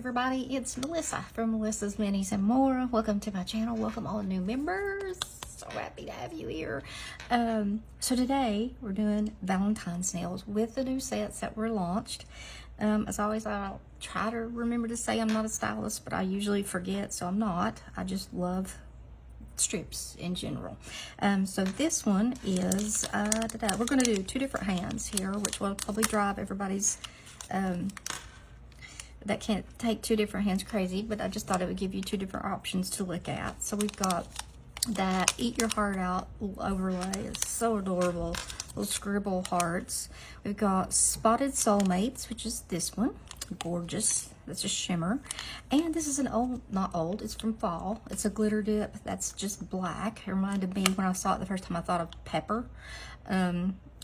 everybody, it's Melissa from Melissa's Minis and More. Welcome to my channel. Welcome all new members. So happy to have you here. So today we're doing Valentine's nails with the new sets that were launched. As always, I'll try to remember to say I'm not a stylist, but I usually forget, so I'm not. I just love strips in general. So this one is we're going to do two different hands here, which will probably drive everybody's that can't take two different hands crazy, but I just thought it would give you two different options to look at. So we've got that Eat Your Heart Out overlay. It's so adorable. Little scribble hearts. We've got Spotted Soulmates, which is this one. Gorgeous. That's a shimmer. And this is an old, not old, it's from fall. It's a glitter dip that's just black. It reminded me, when I saw it the first time, I thought of pepper.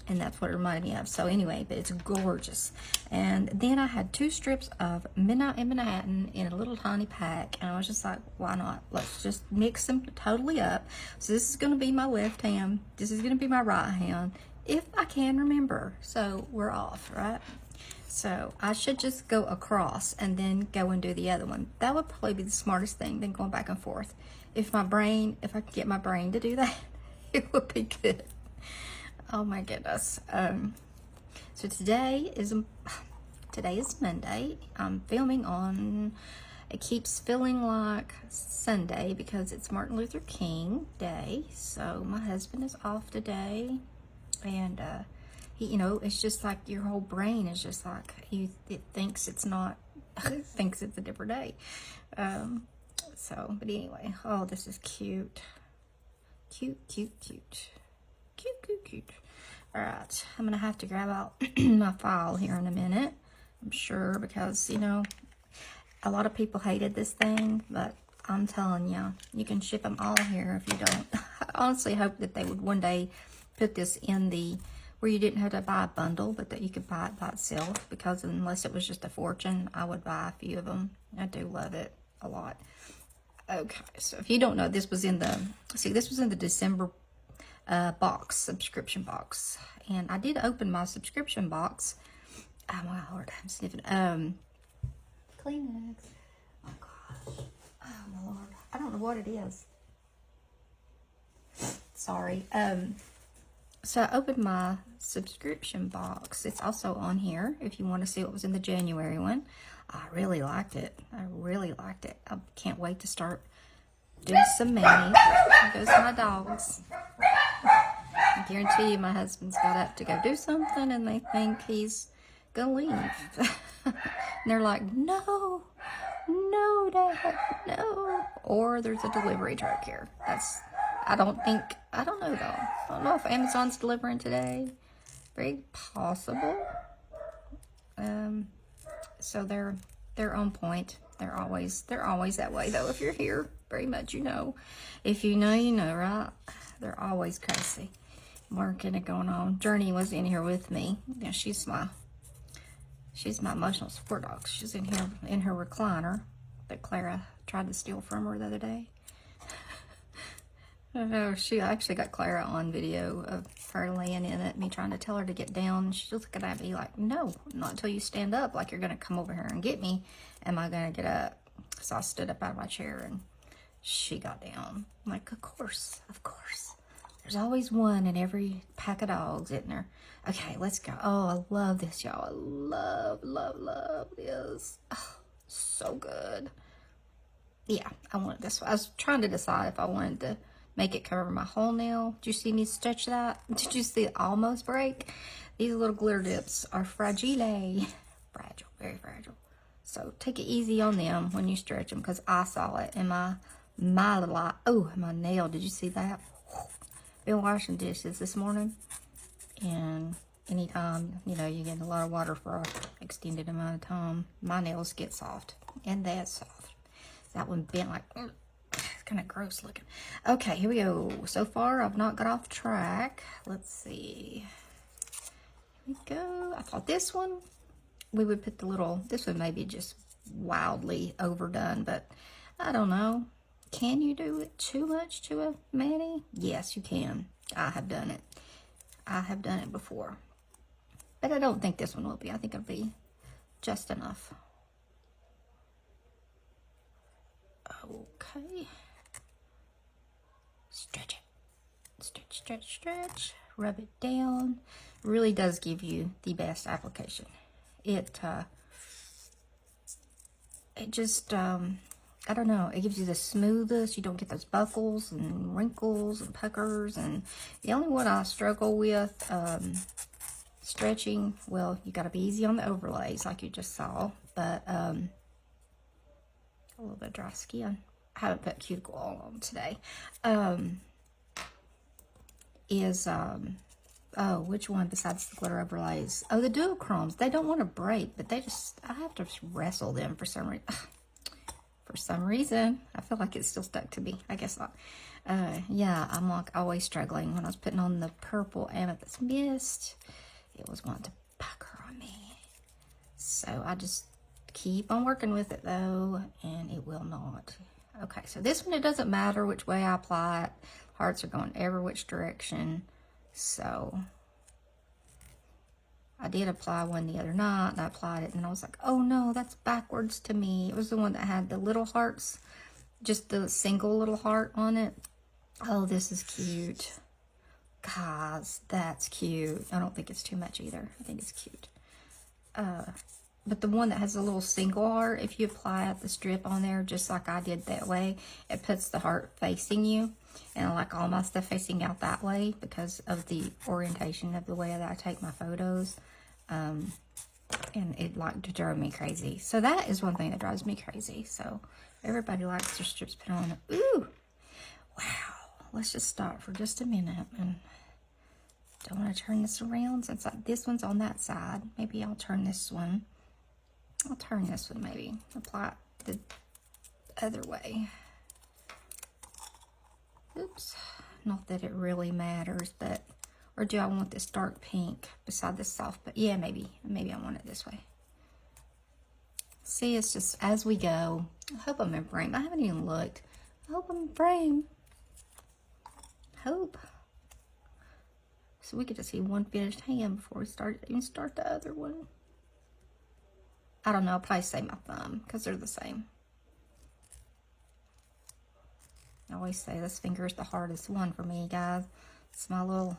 And that's what it reminded me of. So anyway, but it's gorgeous. And then I had two strips of Midnight in Manhattan in a little tiny pack. And I was just like, why not? Let's just mix them totally up. So this is going to be my left hand. This is going to be my right hand, if I can remember. So we're off, right? So I should just go across and then go and do the other one. That would probably be the smartest thing than going back and forth. If I could get my brain to do that, it would be good. Oh my goodness. So today is Monday. I'm filming on, it keeps feeling like Sunday because it's Martin Luther King Day. So my husband is off today, and he, you know, it's just like your whole brain is just like, it thinks it's not, thinks it's a different day. But anyway, oh, this is cute. Cute. All right, I'm gonna have to grab out my file here in a minute, I'm sure, because, you know, a lot of people hated this thing, but I'm telling you, you can ship them all here if you don't. I honestly hope that they would one day put this in the, where you didn't have to buy a bundle, but that you could buy it by itself, because unless it was just a fortune, I would buy a few of them. I do love it a lot. Okay, so if you don't know, this was in the December subscription box, and I did open my subscription box. Oh my Lord, I'm sniffing. Kleenex. Oh gosh. Oh my Lord, I don't know what it is. Sorry. So I opened my subscription box. It's also on here if you want to see what was in the January one. I really liked it. I can't wait to start doing some manis. There goes my dogs. I guarantee you my husband's got up to go do something and they think he's gonna leave. And they're like, no, Dad, no. Or there's a delivery truck here. I don't know though. I don't know if Amazon's delivering today. Very possible. So they're on point. They're always that way though. If you're here, very much, you know. If you know, you know, right? They're always crazy. Working it going on. Journey was in here with me. Yeah, she's my emotional support dog. She's in here in her recliner that Clara tried to steal from her the other day. Oh, she actually got Clara on video of her laying in it, me trying to tell her to get down. She's looking at me like, no, not until you stand up, like you're going to come over here and get me. Am I going to get up? So I stood up out of my chair and she got down. I'm like, of course. There's always one in every pack of dogs, isn't there? Okay, let's go. Oh, I love this, y'all. I love this. Oh, so good. Yeah, I want this one. I was trying to decide if I wanted to make it cover my whole nail. Did you see me stretch that? Did you see it almost break? These little glitter dips are fragile. Fragile, very fragile. So take it easy on them when you stretch them, because I saw it in my nail. Did you see that? Been washing dishes this morning, and anytime, you know, you get a lot of water for an extended amount of time, my nails get soft, and that's soft. That one bent like, it's kind of gross looking. Okay, here we go. So far, I've not got off track. Let's see. Here we go. I thought this one, we would put the little, this one may be just wildly overdone, but I don't know. Can you do it too much to a mani? Yes, you can. I have done it. I have done it before. But I don't think this one will be. I think it'll be just enough. Okay. Stretch it. Stretch, stretch, stretch. Rub it down. Really does give you the best application. It just, I don't know, it gives you the smoothest. You don't get those buckles and wrinkles and puckers. And the only one I struggle with stretching, well, you got to be easy on the overlays like you just saw. But a little bit of dry skin. I haven't put cuticle oil on today. Oh, which one besides the glitter overlays? Oh, the duochromes. They don't want to break, but I have to wrestle them for some reason. For some reason, I feel like it's still stuck to me. I guess not. Yeah, I'm like always struggling. When I was putting on the purple amethyst mist, it was wanting to pucker on me. So I just keep on working with it though, and it will not. Okay, so this one, it doesn't matter which way I apply it. Hearts are going every which direction. So I did apply one the other night, and I applied it, and I was like, oh no, that's backwards to me. It was the one that had the little hearts, just the single little heart on it. Oh, this is cute. Guys, that's cute. I don't think it's too much either. I think it's cute. But the one that has a little single heart, if you apply the strip on there, just like I did that way, it puts the heart facing you. And I like all my stuff facing out that way because of the orientation of the way that I take my photos. And it like to drive me crazy. So that is one thing that drives me crazy. So everybody likes their strips put on. Ooh, wow. Let's just stop for just a minute. And don't want to turn this around since this one's on that side. Maybe I'll turn this one. I'll turn this one maybe. Apply it the other way. Oops. Not that it really matters, but, or do I want this dark pink beside this soft, but yeah, maybe I want it this way. See, it's just as we go. I hope I'm in frame. I haven't even looked. I hope I'm in frame. Hope. So we get to see one finished hand before we even start the other one. I don't know, I'll probably say my thumb because they're the same. I always say this finger is the hardest one for me, guys. It's my little,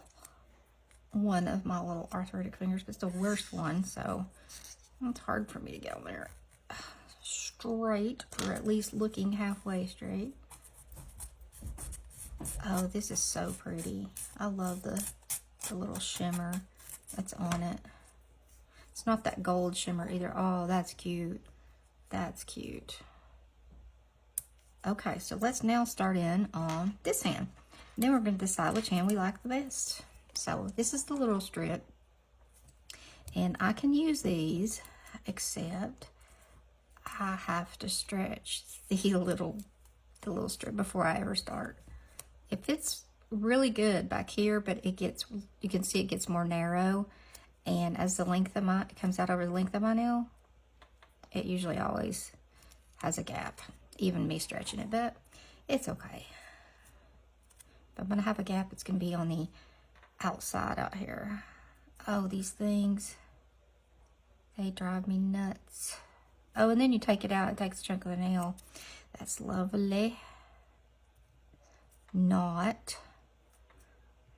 one of my little arthritic fingers, but it's the worst one, so it's hard for me to get on there straight, or at least looking halfway straight. Oh, this is so pretty. I love the little shimmer that's on it. It's not that gold shimmer either. Oh, that's cute. That's cute. Okay, so let's now start in on this hand. Then we're going to decide which hand we like the best. So this is the little strip. And I can use these, except I have to stretch the little strip before I ever start. If it's really good back here, but it gets, you can see it gets more narrow. And as the length of it comes out over the length of my nail, it usually always has a gap, even me stretching it, but it's okay. If I'm gonna have a gap, it's gonna be on the outside out here. Oh, these things, they drive me nuts. Oh, and then you take it out, it takes a chunk of the nail. That's lovely. Not.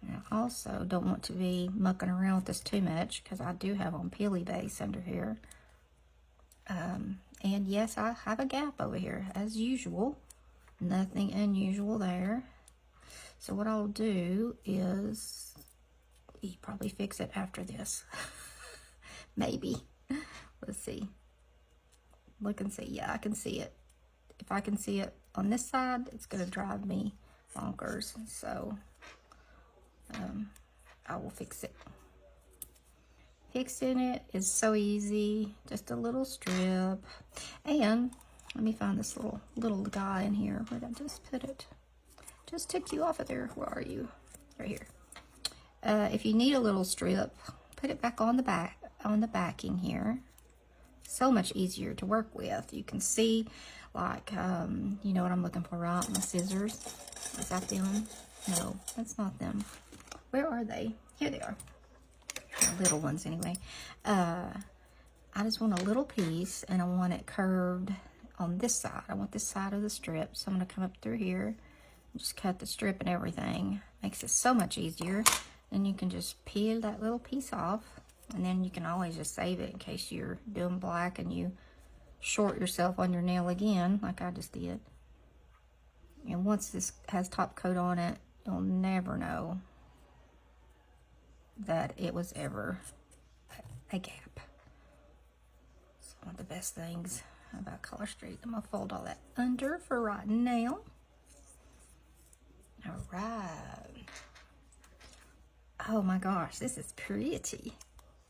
I also don't want to be mucking around with this too much because I do have on peely base under here. And yes, I have a gap over here as usual. Nothing unusual there. So what I'll do is probably fix it after this. Maybe. Let's see. Look and see. Yeah, I can see it. If I can see it on this side, it's going to drive me bonkers. So I will fix it. Fixing it is so easy. Just a little strip. And let me find this little guy in here. Where did I just put it? Just took you off of there. Where are you? Right here. If you need a little strip, put it back on the backing here. So much easier to work with. You can see, like, you know what I'm looking for, right? My scissors. Is that them? No, that's not them. Where are they? Here they are. The little ones, anyway. I just want a little piece, and I want it curved on this side. I want this side of the strip. So I'm going to come up through here and just cut the strip and everything. Makes it so much easier. Then you can just peel that little piece off. And then you can always just save it in case you're doing black and you short yourself on your nail again, like I just did. And once this has top coat on it, you'll never know that it was ever a gap. It's one of the best things about Color Street. I'm going to fold all that under for right now. All right. Oh my gosh, this is pretty.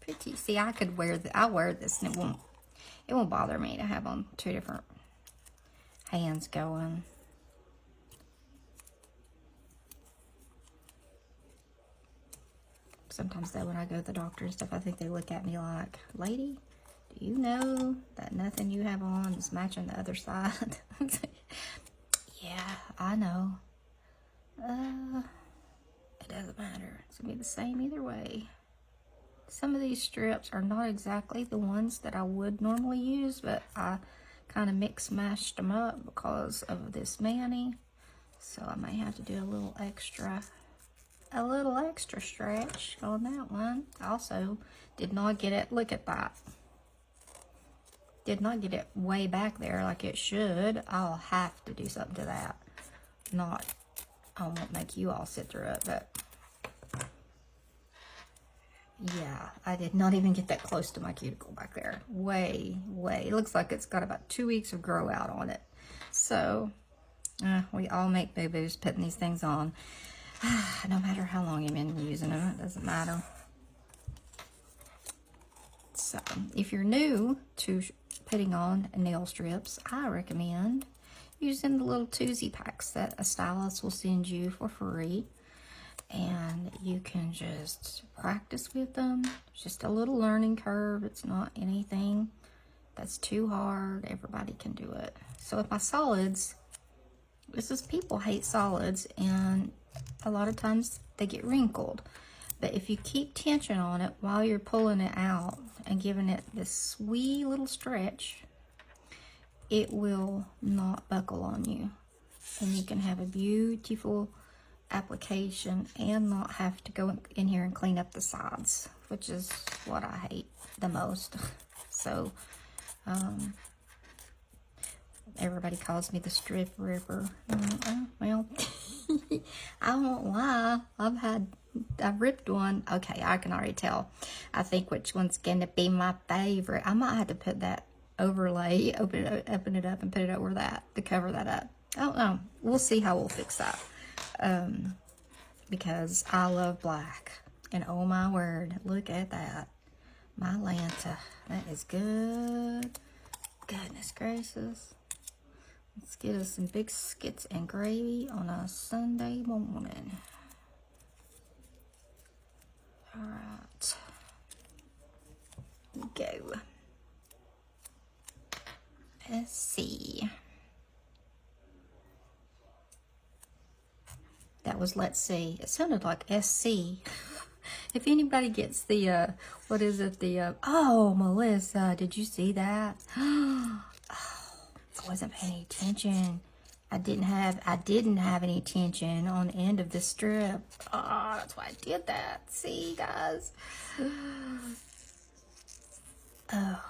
Pretty. See, I could wear I'll wear this and it won't bother me to have on two different hands going. Sometimes though, when I go to the doctor and stuff, I think they look at me like, lady, do you know that nothing you have on is matching the other side? Yeah, I know. It doesn't matter. It's gonna be the same either way. Some of these strips are not exactly the ones that I would normally use, but I kind of mashed them up because of this mani. So I may have to do a little extra stretch on that one. Also, did not get it, look at that. Did not get it way back there like it should. I'll have to do something to that. I won't make you all sit through it, but yeah, I did not even get that close to my cuticle back there. Way. It looks like it's got about 2 weeks of grow out on it. So, we all make boo-boos putting these things on. No matter how long you've been using them, it doesn't matter. So, if you're new to putting on nail strips, I recommend using the little twosie packs that a stylist will send you for free. And you can just practice with them. It's just a little learning curve. It's not anything that's too hard. Everybody can do it. So with my solids, people hate solids, and a lot of times they get wrinkled. But if you keep tension on it while you're pulling it out and giving it this wee little stretch, it will not buckle on you. And you can have a beautiful application and not have to go in here and clean up the sides, which is what I hate the most. So everybody calls me the strip ripper. Well, I won't lie, I've ripped one. Okay, I can already tell, I think, which one's gonna be my favorite. I might have to put that overlay, open it up and put it over that to cover that up. I don't know, we'll see how we'll fix that. Because I love black, and oh my word, look at that, my Lanta, that is good. Goodness gracious. Let's get us some big skits and gravy on a Sunday morning. All right, go. Let's see. That was let's see. It sounded like SC. If anybody gets the, what is it? Oh, Melissa, did you see that? Oh, I wasn't paying attention. I didn't have any tension on the end of the strip. Oh, that's why I did that. See, guys? Oh,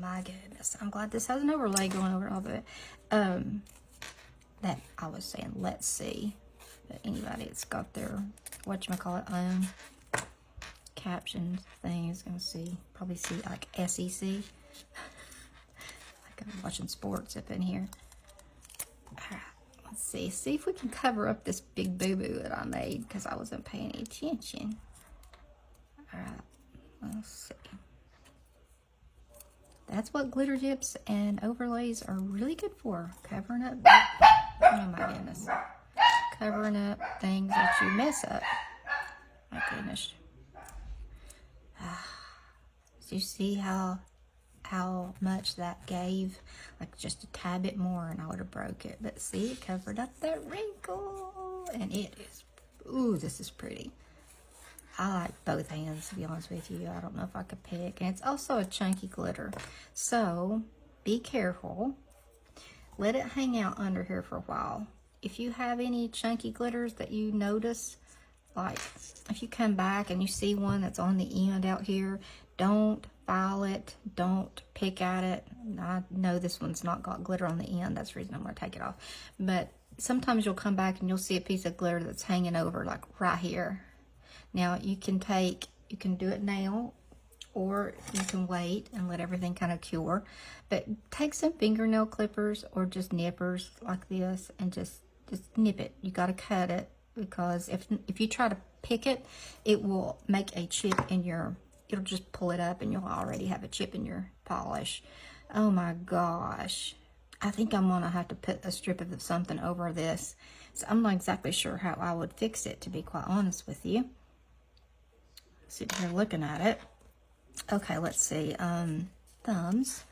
my goodness. I'm glad this has an overlay going over all of it. That I was saying, let's see. But anybody that's got their, whatchamacallit, own captions thing is going to probably see like SEC. Like I'm watching sports up in here. Alright, let's see. See if we can cover up this big boo-boo that I made because I wasn't paying any attention. Alright, let's see. That's what glitter dips and overlays are really good for. Covering up, oh my goodness. Covering up things that you mess up. My goodness. Do you see how much that gave? Like just a tad bit more and I would have broke it. But see, it covered up that wrinkle. And it is, ooh, this is pretty. I like both hands, to be honest with you. I don't know if I could pick. And it's also a chunky glitter. So, be careful. Let it hang out under here for a while. If you have any chunky glitters that you notice, like if you come back and you see one that's on the end out here, don't file it, don't pick at it. I know this one's not got glitter on the end, that's the reason I'm going to take it off. But sometimes you'll come back and you'll see a piece of glitter that's hanging over, like right here. Now you can do it now, or you can wait and let everything kind of cure. But take some fingernail clippers or just nippers like this and just nip it. You got to cut it, because if you try to pick it, it will make a chip in your, it'll just pull it up and you'll already have a chip in your polish. Oh my gosh. I think I'm gonna have to put a strip of something over this. So I'm not exactly sure how I would fix it, to be quite honest with you. Sitting here looking at it. Okay, let's see. Thumbs.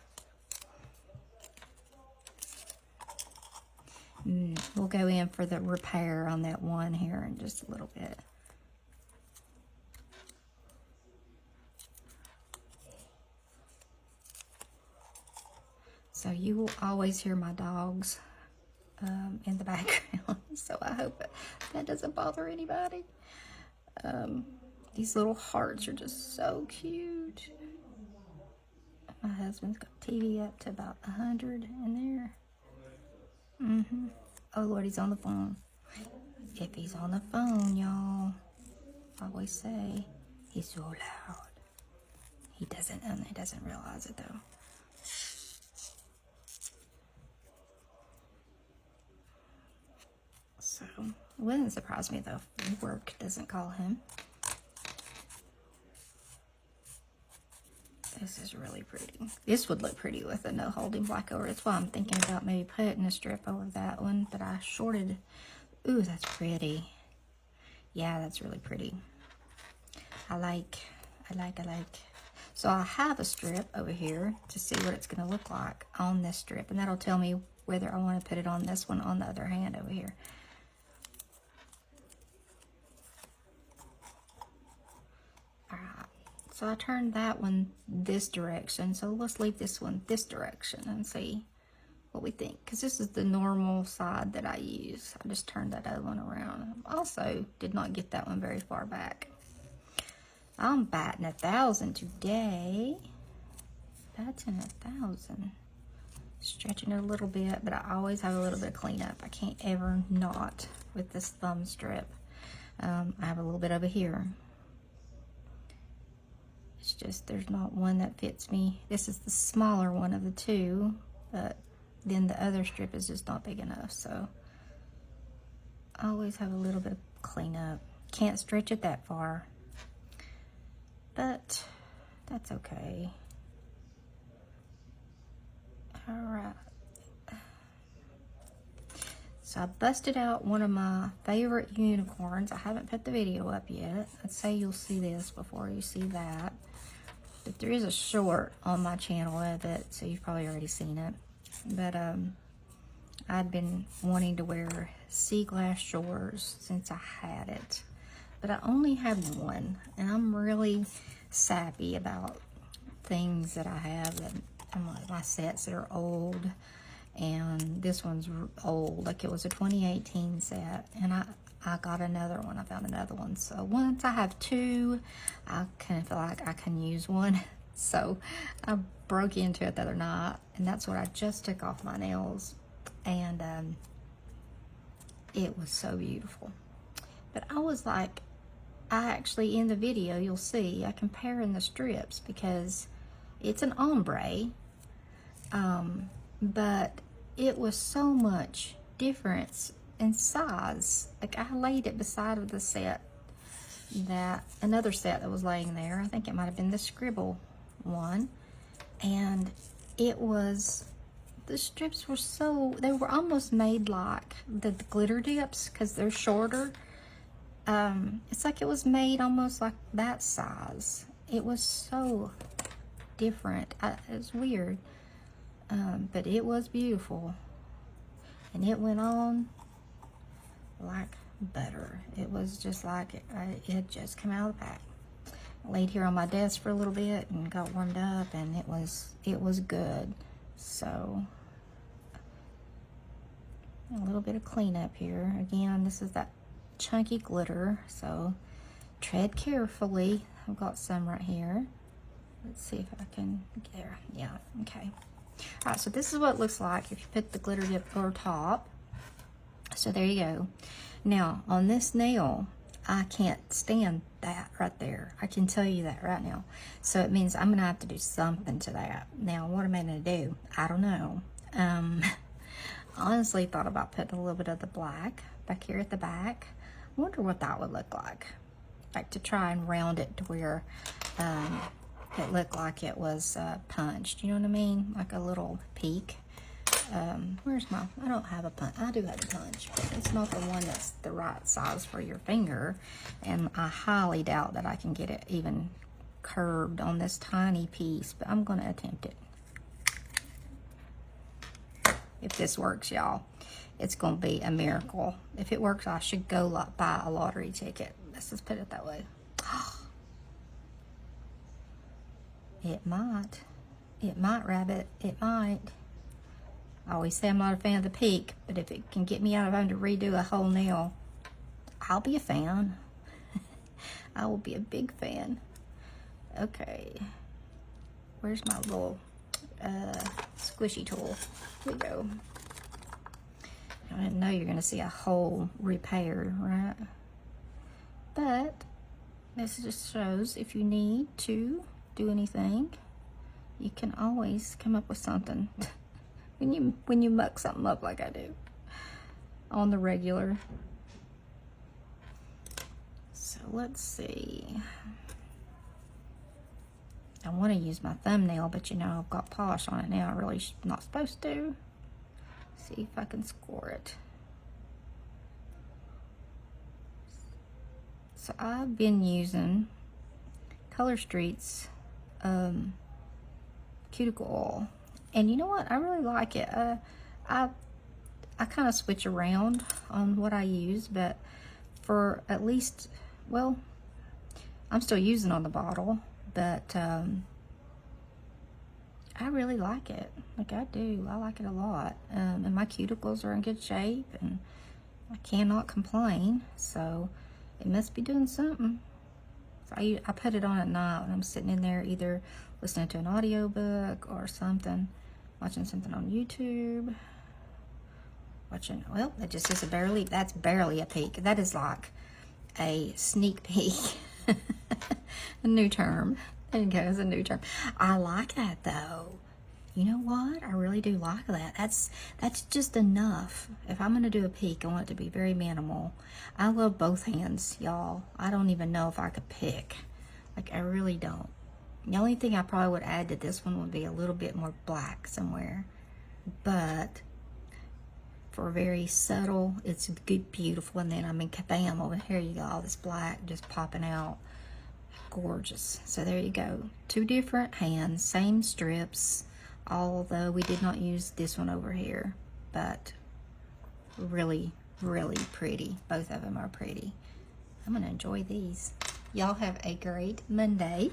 We'll go in for the repair on that one here in just a little bit. So you will always hear my dogs in the background. So I hope that doesn't bother anybody. These little hearts are just so cute. My husband's got TV up to about 100 in there. Oh Lord, he's on the phone. If he's on the phone, y'all, I always say he's so loud. He doesn't realize it though. So it wouldn't surprise me though if work doesn't call him. This is really pretty. This would look pretty with a no holding black over. That's why I'm thinking about maybe putting a strip over that one, but I shorted. Ooh, that's pretty. Yeah, that's really pretty. I like. So I have a strip over here to see what it's going to look like on this strip, and that'll tell me whether I want to put it on this one on the other hand over here. So I turned that one this direction. So let's leave this one this direction and see what we think. Because this is the normal side that I use. I just turned that other one around. Also did not get that one very far back. I'm batting 1,000 today. Batting 1,000. Stretching it a little bit, but I always have a little bit of cleanup. I can't ever not with this thumb strip. I have a little bit over here. It's just, there's not one that fits me. This is the smaller one of the two, but then the other strip is just not big enough. So I always have a little bit of cleanup. Can't stretch it that far, but that's okay. All right. So I busted out one of my favorite unicorns. I haven't put the video up yet. I'd say you'll see this before you see that. But there is a short on my channel of it, so you've probably already seen it. But I'd been wanting to wear Sea Glass Shores since I had it. But I only had one, and I'm really sappy about things that I have, that my sets that are old. And this one's old, like it was a 2018 set, and I got another one. I found another one. So once I have two, I kind of feel like I can use one. So I broke into it the other night, and that's what I just took off my nails, and it was so beautiful. But I was like, I actually, in the video, you'll see, I comparing the strips because it's an ombre, but it was so much difference in size. Like I laid it beside of the set, that another set that was laying there. I think it might have been the Scribble one, and it was, the strips were so, they were almost made like the glitter dips because they're shorter. It's like it was made almost like that size. It was so different. It was weird. But it was beautiful, and it went on like butter. It was just like it had just come out of the pack. I laid here on my desk for a little bit and got warmed up, and it was good. So a little bit of cleanup here. Again, this is that chunky glitter, so tread carefully. I've got some right here. Let's see if I can get there. Yeah, okay. All right, so this is what it looks like if you put the glitter dip over top. So there you go. Now, on this nail, I can't stand that right there. I can tell you that right now. So it means I'm gonna have to do something to that. Now, what am I gonna do? I don't know. Honestly thought about putting a little bit of the black back here at the back. I wonder what that would look like to try and round it to where it looked like it was punched. You know what I mean? Like a little peak. Where's my, I don't have a punch. I do have a punch, but it's not the one that's the right size for your finger. And I highly doubt that I can get it even curved on this tiny piece, but I'm gonna attempt it. If this works, y'all, it's gonna be a miracle. If it works, I should go buy a lottery ticket. Let's just put it that way. It might. It might, Rabbit. It might. I always say I'm not a fan of the peak, but if it can get me out of having to redo a whole nail, I'll be a fan. I will be a big fan. Okay. Where's my little squishy tool? Here we go. I didn't know you're going to see a whole repair, right? But this just shows if you need to do anything, you can always come up with something when you muck something up like I do on the regular. So let's see. I want to use my thumbnail, but you know, I've got polish on it now. I'm really not supposed to. See if I can score it. So I've been using Color Street's cuticle oil, and you know what? I really like it. I kind of switch around on what I use, but for at least, well, I'm still using on the bottle, but I really like it. Like I do. I like it a lot. And my cuticles are in good shape, and I cannot complain. So it must be doing something. So I put it on at night when I'm sitting in there either listening to an audiobook or something, watching something on YouTube. Watching, well, that just is that's barely a peek. That is like a sneak peek. A new term. There you go, it's a new term. I like that though. You know what? I really do like that. That's just enough. If I'm gonna do a peek, I want it to be very minimal. I love both hands, y'all. I don't even know if I could pick. Like, I really don't. The only thing I probably would add to this one would be a little bit more black somewhere. But for very subtle, it's good, beautiful. And then, I mean, kabam, over here you got all this black just popping out. Gorgeous. So there you go. Two different hands, same strips, although we did not use this one over here, but really, really pretty. Both of them are pretty. I'm gonna enjoy these. Y'all have a great Monday,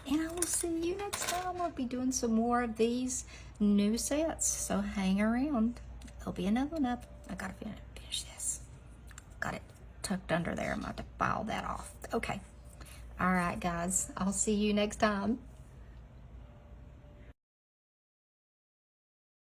and I will see you next time. I'll be doing some more of these new sets, so hang around. There'll be another one up. I gotta finish this. Got it tucked under there. I'm about to file that off. Okay. All right, guys. I'll see you next time.